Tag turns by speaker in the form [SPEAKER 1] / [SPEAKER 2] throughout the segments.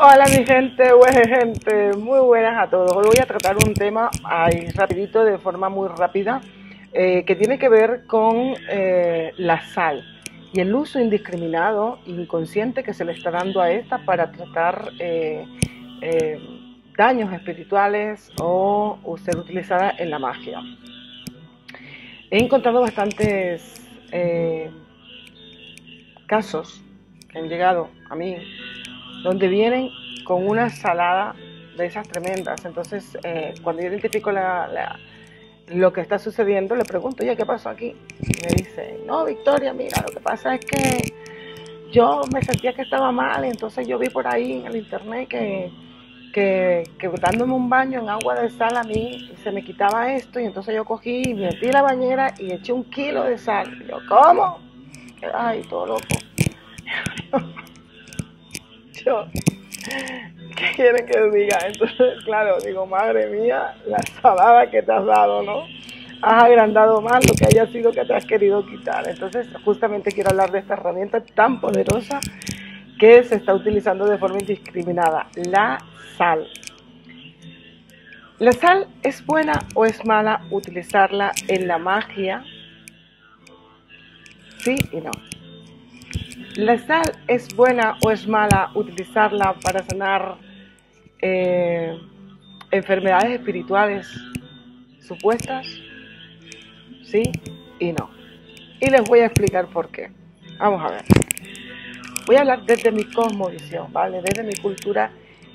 [SPEAKER 1] Hola mi gente, buena gente, muy buenas a todos. Hoy voy a tratar un tema ahí rapidito, de forma muy rápida, que tiene que ver con la sal y el uso indiscriminado, inconsciente que se le está dando a esta para tratar eh, daños espirituales o ser utilizada en la magia. He encontrado bastantes casos que han llegado a mí donde vienen con una salada de esas tremendas. Entonces, cuando yo identifico lo que está sucediendo, le pregunto, oye, ¿qué pasó aquí? Y me dice, no, Victoria, mira, lo que pasa es que yo me sentía que estaba mal, entonces yo vi por ahí en el internet que dándome un baño en agua de sal a mí se me quitaba esto, y entonces yo cogí y metí la bañera y eché 1 kilo de sal. Y yo, ¿cómo? Ay, todo loco. Yo, ¿qué quieren que diga? Entonces, claro, digo, madre mía, la salada que te has dado, ¿no? Has agrandado más lo que haya sido que te has querido quitar. Entonces, justamente quiero hablar de esta herramienta tan poderosa que se está utilizando de forma indiscriminada, la sal. ¿La sal es buena o es mala utilizarla en la magia? Sí y no. ¿La sal es buena o es mala utilizarla para sanar eh, enfermedades espirituales supuestas? Sí y no. Y les voy a explicar por qué. Vamos a ver. Voy a hablar desde mi cosmovisión, ¿vale? Desde mi cultura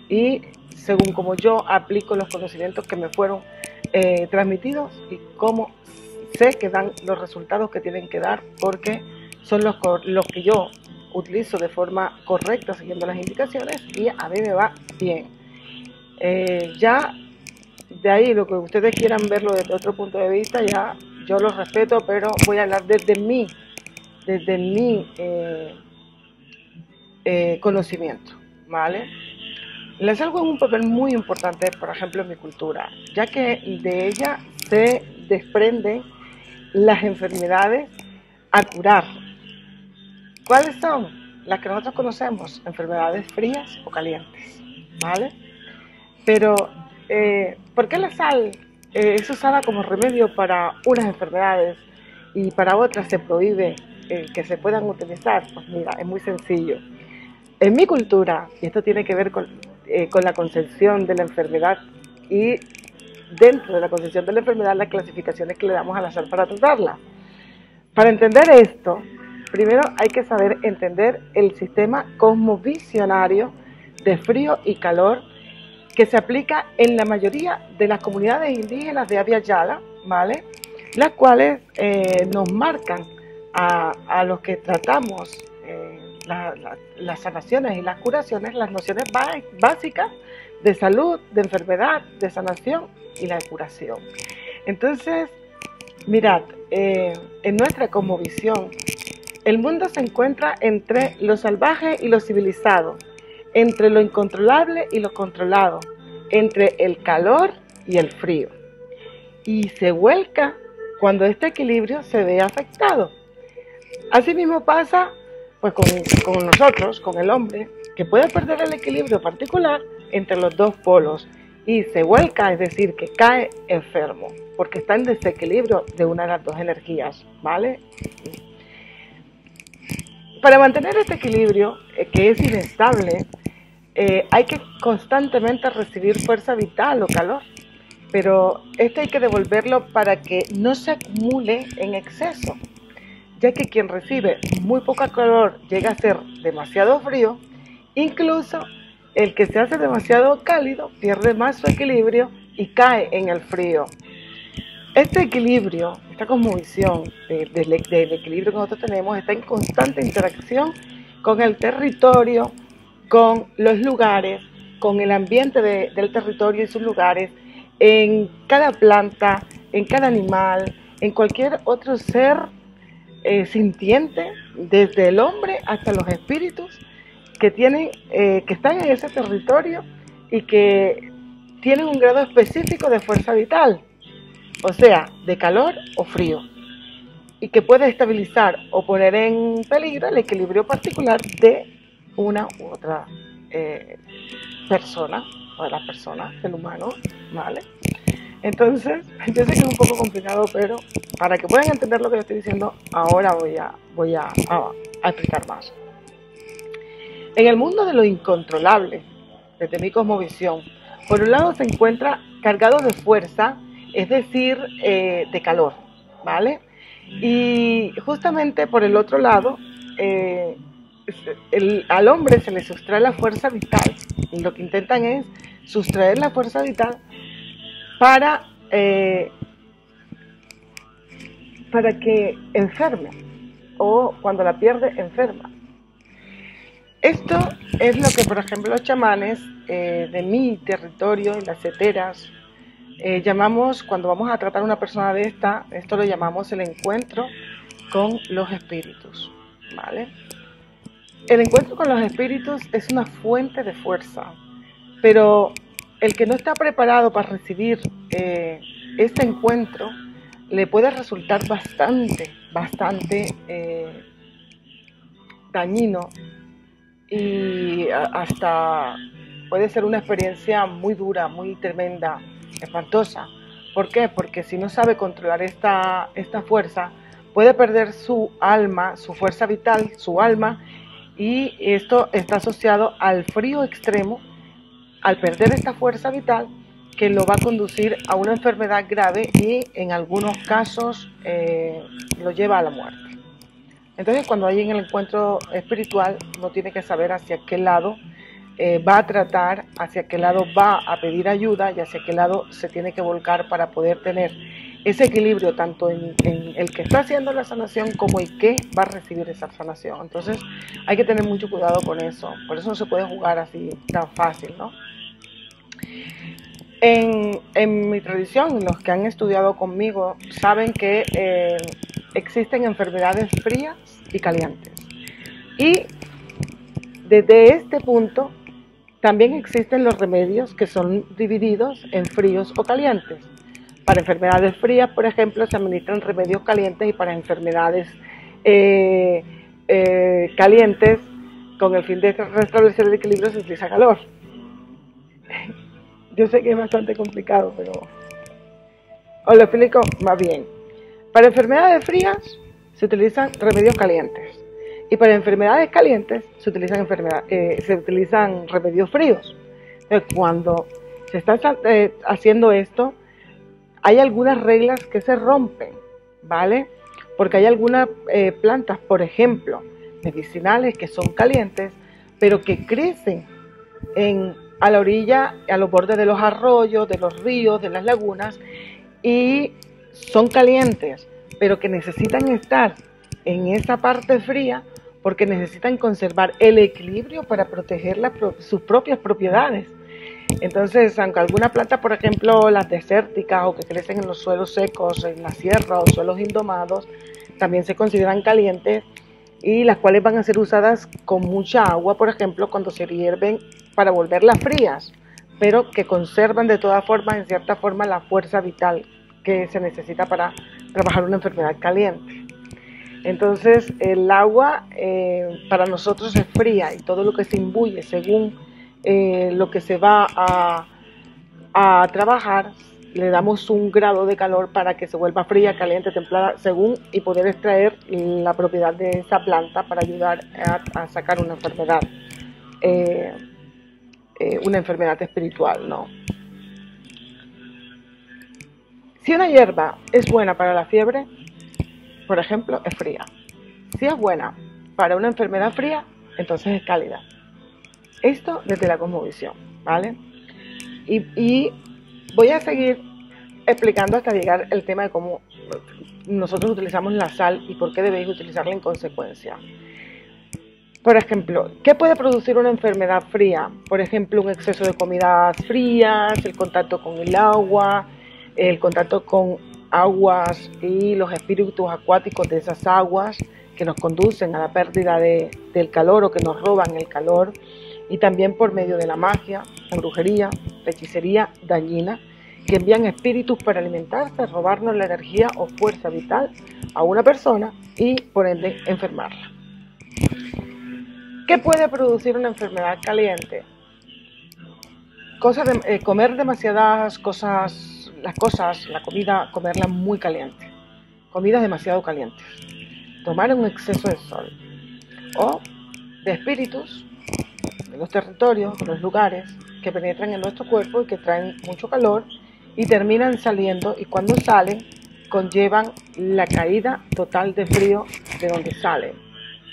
[SPEAKER 1] y según como yo aplico los conocimientos que me fueron transmitidos y cómo sé que dan los resultados que tienen que dar, porque son los que yo utilizo de forma correcta siguiendo las indicaciones y a mí me va bien. Ya de ahí lo que ustedes quieran verlo desde otro punto de vista, ya yo lo respeto, pero voy a hablar desde mi conocimiento, ¿vale? La sal juega un papel muy importante, por ejemplo, en mi cultura, ya que de ella se desprenden las enfermedades a curar. ¿Cuáles son? Las que nosotros conocemos, enfermedades frías o calientes, ¿vale? Pero, ¿por qué la sal es usada como remedio para unas enfermedades y para otras se prohíbe que se puedan utilizar? Pues mira, es muy sencillo. En mi cultura, y esto tiene que ver con la concepción de la enfermedad y dentro de la concepción de la enfermedad, las clasificaciones que le damos a la sal para tratarla. Para entender esto, primero hay que saber entender el sistema cosmovisionario de frío y calor que se aplica en la mayoría de las comunidades indígenas de Abya Yala, ¿vale? Las cuales nos marcan a los que tratamos las sanaciones y las curaciones, las nociones básicas de salud, de enfermedad, de sanación y la curación. Entonces, mirad, en nuestra cosmovisión, el mundo se encuentra entre lo salvaje y lo civilizado, entre lo incontrolable y lo controlado, entre el calor y el frío. Y se vuelca cuando este equilibrio se ve afectado. Asimismo pasa pues con nosotros, con el hombre, que puede perder el equilibrio particular entre los dos polos y se vuelca, es decir, que cae enfermo, porque está en desequilibrio de una de las dos energías, ¿vale? Para mantener este equilibrio, que es inestable, hay que constantemente recibir fuerza vital o calor, pero esto hay que devolverlo para que no se acumule en exceso, ya que quien recibe muy poca calor llega a ser demasiado frío, incluso el que se hace demasiado cálido pierde más su equilibrio y cae en el frío. Este equilibrio, esta cosmovisión del equilibrio que nosotros tenemos, está en constante interacción con el territorio, con los lugares, con el ambiente del territorio y sus lugares, en cada planta, en cada animal, en cualquier otro ser sintiente, desde el hombre hasta los espíritus que están en ese territorio y que tienen un grado específico de fuerza vital, o sea, de calor o frío, y que puede estabilizar o poner en peligro el equilibrio particular de una u otra persona, o de la persona, del humano, ¿vale? Entonces, yo sé que es un poco complicado, pero para que puedan entender lo que yo estoy diciendo, ahora voy a explicar más. En el mundo de lo incontrolable, desde mi cosmovisión, por un lado se encuentra cargado de fuerza, es decir, de calor, ¿vale? Y justamente por el otro lado, al hombre se le sustrae la fuerza vital, y lo que intentan es sustraer la fuerza vital para que enferme, o cuando la pierde, enferma. Esto es lo que, por ejemplo, los chamanes de mi territorio, en las heteras, llamamos, cuando vamos a tratar a una persona de esto lo llamamos el encuentro con los espíritus, ¿vale? El encuentro con los espíritus es una fuente de fuerza, pero el que no está preparado para recibir este encuentro le puede resultar bastante dañino, y hasta puede ser una experiencia muy dura, muy tremenda, espantosa. ¿Por qué? Porque si no sabe controlar esta fuerza, puede perder su alma, su fuerza vital, su alma, y esto está asociado al frío extremo, al perder esta fuerza vital, que lo va a conducir a una enfermedad grave y en algunos casos lo lleva a la muerte. Entonces, cuando hay en el encuentro espiritual, uno tiene que saber hacia qué lado va a tratar, hacia qué lado va a pedir ayuda y hacia qué lado se tiene que volcar para poder tener ese equilibrio tanto en el que está haciendo la sanación como el que va a recibir esa sanación. Entonces, hay que tener mucho cuidado con eso. Por eso no se puede jugar así tan fácil, ¿no? En mi tradición, los que han estudiado conmigo saben que existen enfermedades frías y calientes. Y desde este punto también existen los remedios que son divididos en fríos o calientes. Para enfermedades frías, por ejemplo, se administran remedios calientes, y para enfermedades calientes, con el fin de restablecer el equilibrio, se utiliza calor. Yo sé que es bastante complicado, pero os lo explico más bien. Para enfermedades frías se utilizan remedios calientes, y para enfermedades calientes se utilizan remedios fríos. Entonces, cuando se está haciendo esto, hay algunas reglas que se rompen, ¿vale? Porque hay algunas plantas, por ejemplo, medicinales, que son calientes, pero que crecen a la orilla, a los bordes de los arroyos, de los ríos, de las lagunas, y son calientes, pero que necesitan estar en esa parte fría porque necesitan conservar el equilibrio para proteger sus propias propiedades. Entonces, aunque algunas plantas, por ejemplo, las desérticas o que crecen en los suelos secos, en la sierra o suelos indomados, también se consideran calientes, y las cuales van a ser usadas con mucha agua, por ejemplo, cuando se hierven para volverlas frías, pero que conservan de todas formas, en cierta forma, la fuerza vital que se necesita para trabajar una enfermedad caliente. Entonces, el agua para nosotros es fría, y todo lo que se imbuye según lo que se va a trabajar, le damos un grado de calor para que se vuelva fría, caliente, templada, según, y poder extraer la propiedad de esa planta para ayudar a sacar una enfermedad espiritual, ¿no? Si una hierba es buena para la fiebre, por ejemplo, es fría. Si es buena para una enfermedad fría, entonces es cálida. Esto desde la cosmovisión, ¿vale? Y voy a seguir explicando hasta llegar el tema de cómo nosotros utilizamos la sal y por qué debéis utilizarla en consecuencia. Por ejemplo, ¿qué puede producir una enfermedad fría? Por ejemplo, un exceso de comidas frías, el contacto con el agua, el contacto con aguas y los espíritus acuáticos de esas aguas que nos conducen a la pérdida del calor, o que nos roban el calor, y también por medio de la magia, la brujería, la hechicería dañina, que envían espíritus para alimentarse, robarnos la energía o fuerza vital a una persona y por ende enfermarla. ¿Qué puede producir una enfermedad caliente? Comer demasiadas cosas, la comida, comerla muy caliente, comidas demasiado calientes, tomar un exceso de sol o de espíritus de los territorios, de los lugares que penetran en nuestro cuerpo y que traen mucho calor y terminan saliendo, y cuando salen conllevan la caída total de frío de donde salen,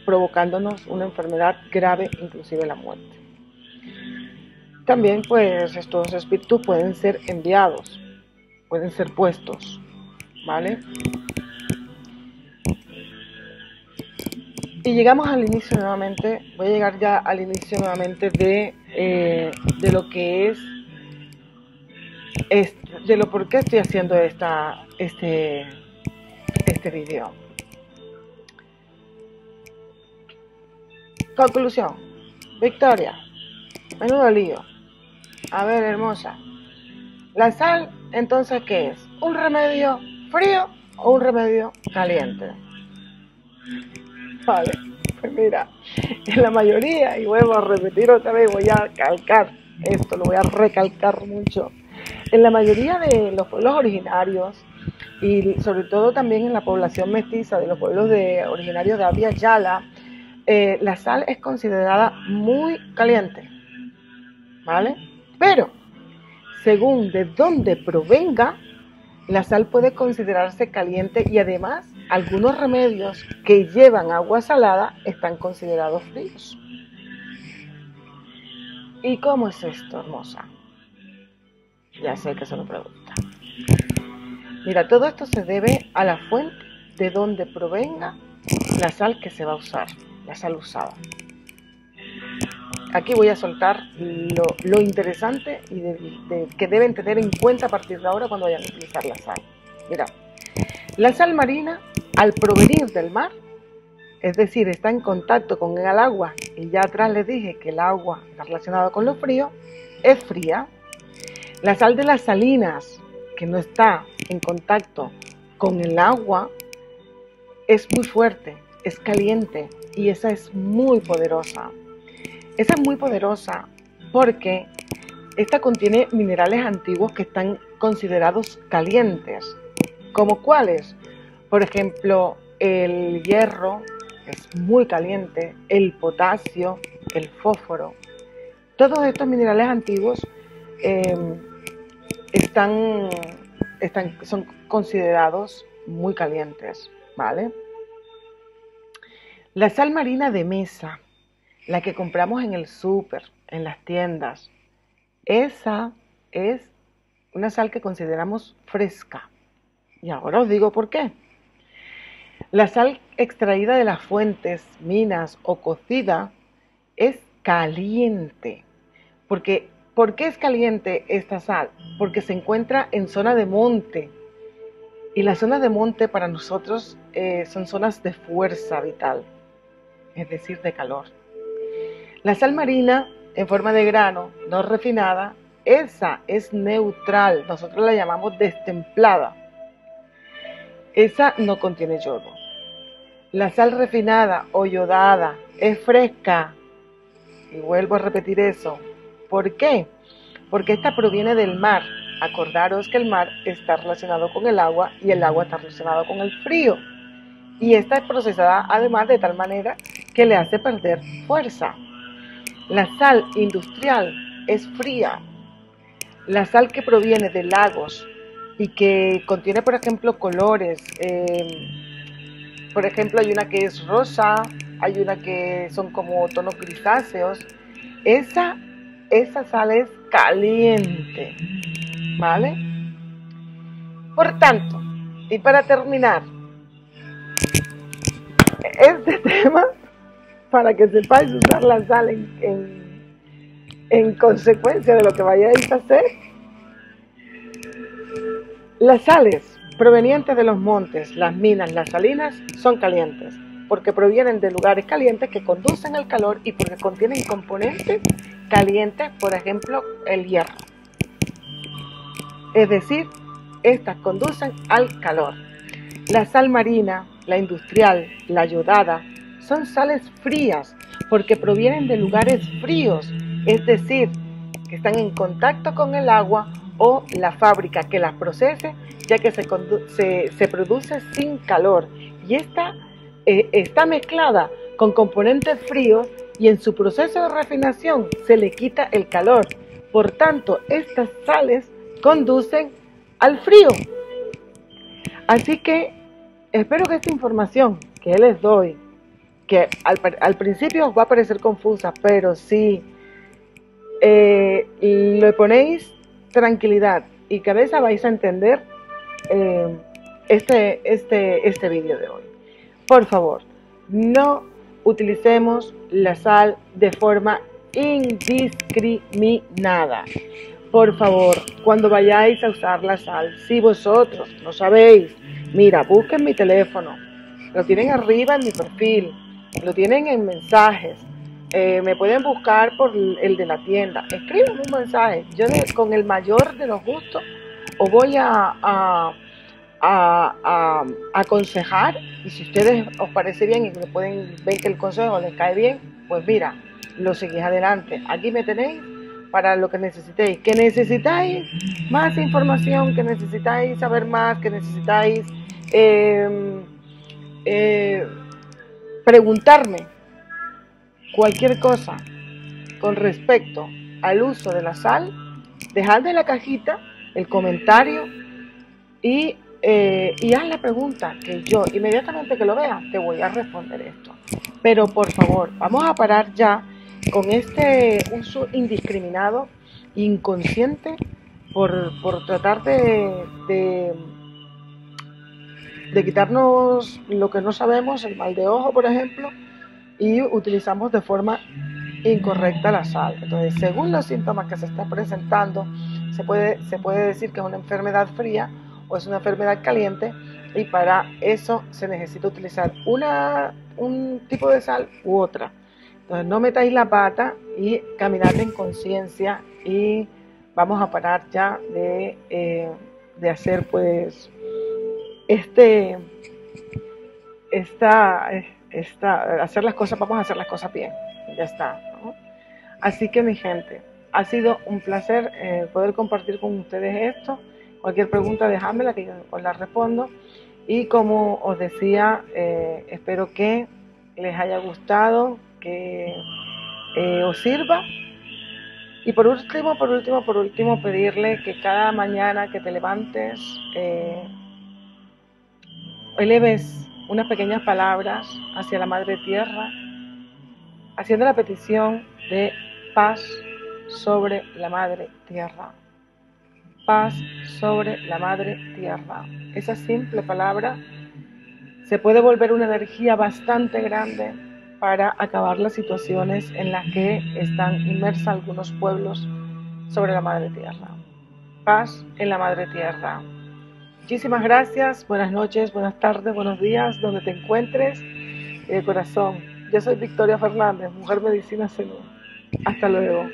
[SPEAKER 1] provocándonos una enfermedad grave, inclusive la muerte. También pues estos espíritus pueden ser enviados, pueden ser puestos, ¿vale? Y llegamos al inicio nuevamente, voy a llegar ya al inicio nuevamente de lo que es, de lo por qué estoy haciendo este video. Conclusión, Victoria, menudo lío. A ver, hermosa, ¿la sal entonces qué es? ¿Un remedio frío o un remedio caliente? Vale, pues mira, en la mayoría, y vuelvo a repetir otra vez, voy a calcar esto, lo voy a recalcar mucho, en la mayoría de los pueblos originarios, y sobre todo también en la población mestiza de los pueblos originarios de Abya Yala, la sal es considerada muy caliente, ¿vale? Pero, según de dónde provenga, la sal puede considerarse caliente, y además algunos remedios que llevan agua salada están considerados fríos. ¿Y cómo es esto, hermosa? Ya sé que se lo pregunta. Mira, todo esto se debe a la fuente de donde provenga la sal que se va a usar, la sal usada. Aquí voy a soltar lo interesante y que deben tener en cuenta a partir de ahora cuando vayan a utilizar la sal. Mira, la sal marina, al provenir del mar, es decir, está en contacto con el agua, y ya atrás les dije que el agua está relacionada con lo frío, es fría. La sal de las salinas, que no está en contacto con el agua, es muy fuerte, es caliente, y esa es muy poderosa. Esa es muy poderosa porque esta contiene minerales antiguos que están considerados calientes. ¿Como cuáles? Por ejemplo, el hierro es muy caliente, el potasio, el fósforo. Todos estos minerales antiguos son considerados muy calientes, ¿vale? La sal marina de mesa, la que compramos en el súper, en las tiendas, esa es una sal que consideramos fresca. Y ahora os digo por qué. La sal extraída de las fuentes, minas o cocida es caliente. ¿Por qué es caliente esta sal? Porque se encuentra en zona de monte. Y las zonas de monte para nosotros son zonas de fuerza vital, es decir, de calor. La sal marina en forma de grano, no refinada, esa es neutral, nosotros la llamamos destemplada. Esa no contiene yodo. La sal refinada o yodada es fresca, y vuelvo a repetir eso. ¿Por qué? Porque esta proviene del mar. Acordaros que el mar está relacionado con el agua y el agua está relacionado con el frío. Y esta es procesada además de tal manera que le hace perder fuerza. La sal industrial es fría. La sal que proviene de lagos y que contiene, por ejemplo, colores. Por ejemplo, hay una que es rosa, hay una que son como tonos grisáceos. Esa sal es caliente, ¿vale? Por tanto, y para terminar este tema, para que sepáis usar la sal en consecuencia de lo que vayáis a hacer, las sales provenientes de los montes, las minas, las salinas, son calientes, porque provienen de lugares calientes que conducen al calor y porque contienen componentes calientes, por ejemplo, el hierro. Es decir, estas conducen al calor. La sal marina, la industrial, la yodada, son sales frías porque provienen de lugares fríos, es decir, que están en contacto con el agua o la fábrica que las procese, ya que se produce sin calor y esta está mezclada con componentes fríos y en su proceso de refinación se le quita el calor. Por tanto, estas sales conducen al frío. Así que espero que esta información que les doy, que al principio os va a parecer confusa, pero si le ponéis tranquilidad y cabeza vais a entender este vídeo de hoy. Por favor, no utilicemos la sal de forma indiscriminada. Por favor, cuando vayáis a usar la sal, si vosotros no sabéis, mira, busquen mi teléfono, lo tienen arriba en mi perfil, lo tienen en mensajes, me pueden buscar por el de la tienda, escriban un mensaje, yo con el mayor de los gustos os voy a aconsejar, y si ustedes os parece bien y pueden ver que el consejo les cae bien, pues mira, lo seguís adelante. Aquí me tenéis para lo que necesitéis. Que necesitáis más información, que necesitáis saber más, que necesitáis preguntarme cualquier cosa con respecto al uso de la sal, dejad en la cajita el comentario y haz la pregunta, que yo inmediatamente que lo vea te voy a responder esto. Pero por favor, vamos a parar ya con este uso indiscriminado, inconsciente, por tratar de quitarnos lo que no sabemos, el mal de ojo, por ejemplo, y utilizamos de forma incorrecta la sal. Entonces, según los síntomas que se están presentando, se puede decir que es una enfermedad fría o es una enfermedad caliente, y para eso se necesita utilizar un tipo de sal u otra. Entonces, no metáis la pata y caminad en conciencia, y vamos a parar ya de hacer pues hacer las cosas, vamos a hacer las cosas bien, ya está, ¿no? Así que mi gente, ha sido un placer poder compartir con ustedes esto. Cualquier pregunta dejádmela que yo os la respondo, y como os decía, espero que les haya gustado, que os sirva. Y por último, pedirle que cada mañana que te levantes eleves unas pequeñas palabras hacia la Madre Tierra, haciendo la petición de paz sobre la Madre Tierra. Paz sobre la Madre Tierra. Esa simple palabra se puede volver una energía bastante grande para acabar las situaciones en las que están inmersos algunos pueblos sobre la Madre Tierra. Paz en la Madre Tierra. Muchísimas gracias, buenas noches, buenas tardes, buenos días, donde te encuentres, de corazón. Yo soy Victoria Fernández, Mujer Medicina Salud. Hasta luego.